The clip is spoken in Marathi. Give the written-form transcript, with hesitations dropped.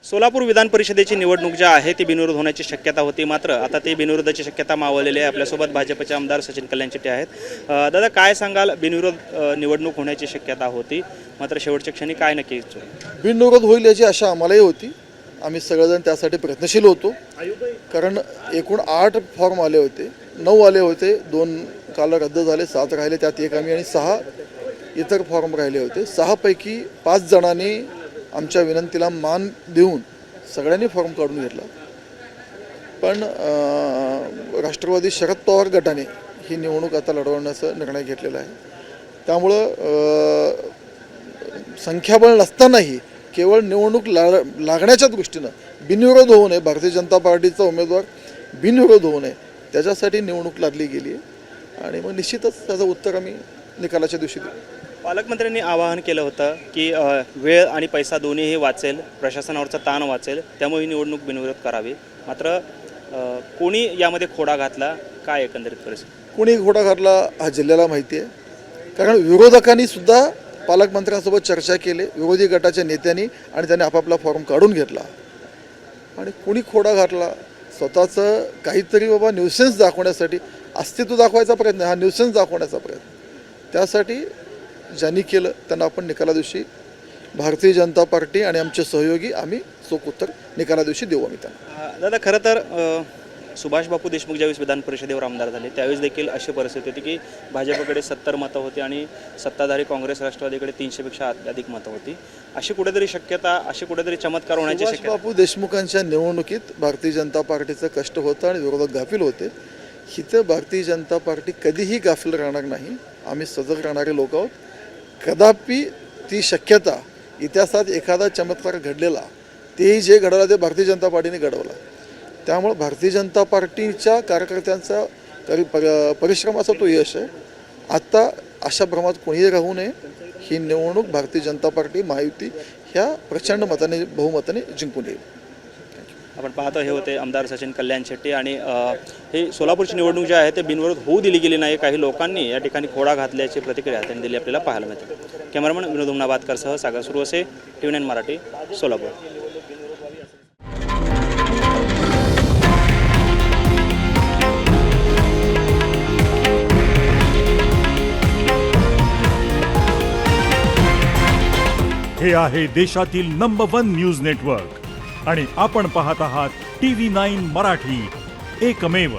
सोलापूर विधान परिषदेची निवडणूक जी आहे ती बिनविरोध होण्याची शक्यता होती, मात्र आता ती बिनविरोधाची शक्यता मावळलेली आहे। आपल्यासोबत भाजपचे आमदार सचिन कल्याण शेट्टी आहेत। दादा, काय सांगाल? बिनविरोध निवडणूक होण्याची शक्यता होती, मात्र शेवटच्या क्षणी काय नक्की बिनविरोध होईल याची आशा आम्हालाही होती। आम्ही सगळेजण त्यासाठी प्रयत्नशील होतो, कारण एकूण 8 फॉर्म आले होते, 9 आले होते, 2 काल रद्द झाले, 7 राहिले, त्यात एक आम्ही आणि 6 इतर फॉर्म राहिले होते। 6 पैकी 5 जणांनी आमच्या विनंतीला मान देऊन सगळ्यांनी फॉर्म काढून घेतला। पण राष्ट्रवादी शरद पवार गटाने ही निवडणूक आता लढवण्याचा निर्णय घेतलेला आहे। त्यामुळं संख्याबळ नसतानाही केवळ निवडणूक लागण्याच्या दृष्टीनं बिनविरोध होऊ नये, भारतीय जनता पार्टीचा उमेदवार बिनविरोध होऊ नये, त्याच्यासाठी निवडणूक लढली गेली आहे। आणि मग निश्चितच त्याचं उत्तर आम्ही निकालाच्या दिवशी देऊ। पालकमंत्र्यांनी आवाहन केलं होतं की वेळ आणि पैसा दोन्हीही वाचेल, प्रशासनावरचा ताण वाचेल, त्यामुळे ही निवडणूक बिनविरोध करावी। मात्र कोणी यामध्ये खोडा घातला, काय एकंदरीत परिस्थिती? कोणी खोडा घातला हा जिल्ह्याला माहिती आहे, कारण विरोधकांनी सुद्धा पालकमंत्र्यांसोबत चर्चा केली, विरोधी गटाच्या नेत्यांनी, आणि त्यांनी आपापला फॉर्म काढून घेतला। आणि कोणी खोडा घातला, स्वतःचं काहीतरी बाबा न्यूसेन्स दाखवण्यासाठी, अस्तित्व दाखवायचा प्रयत्न, हा न्यूसेन्स दाखवण्याचा प्रयत्न, त्यासाठी ज्यांनी केलं त्यांना आपण निकाला दिवशी भारतीय जनता पार्टी आणि आमचे सहयोगी आम्ही चोख उत्तर निकाला दिवशी देऊ आम्ही त्यांना। दादा, खरं तर सुभाष बापू देशमुख ज्यावेळेस विधान परिषदेवर आमदार झाले त्यावेळेस देखील अशी परिस्थिती होती की भाजपकडे 70 मतं होती आणि सत्ताधारी काँग्रेस राष्ट्रवादीकडे 300पेक्षा अधिक मतं होती। अशी कुठेतरी शक्यता, अशी कुठेतरी चमत्कार होण्याची शक्यता? सुभाष बापू देशमुखांच्या निवडणुकीत भारतीय जनता पार्टीचं कष्ट होतं आणि विरोधक गाफील होते। इथं भारतीय जनता पार्टी कधीही गाफील राहणार नाही, आम्ही सजग राहणारे लोक आहोत। कदापि ती शक्यता, इतिहासात एखादा चमत्कार घडलेला, तेही जे घडवलं ते भारतीय जनता पार्टीने घडवलं। त्यामुळे भारतीय जनता पार्टीच्या कार्यकर्त्यांचा परिश्रमाचा तो यश आहे। आत्ता अशा भ्रमात कोणीही राहू नये, ही निवडणूक भारतीय जनता पार्टी महायुती ह्या प्रचंड मताने, बहुमताने जिंकून येईल। आपण पाहतो हे होते आमदार सचिन कल्याण शेट्टी। आणि हे सोलापूरची निवडणूक जी आहे ते बिनविरोध होऊ दिली गेली नाही, काही लोकांनी या ठिकाणी खोडा घातल्याची प्रतिक्रिया त्यांनी दिली, आपल्याला पाहायला मिळते। कॅमेरामन विनोद उमनाबादकरसह सागर सुरवसे, TV9 मराठी, सोलापूर। हे आहे देशातील नंबर 1 न्यूज नेटवर्क आणि आपण पाहत आहात TV9 मराठी, एकमेव।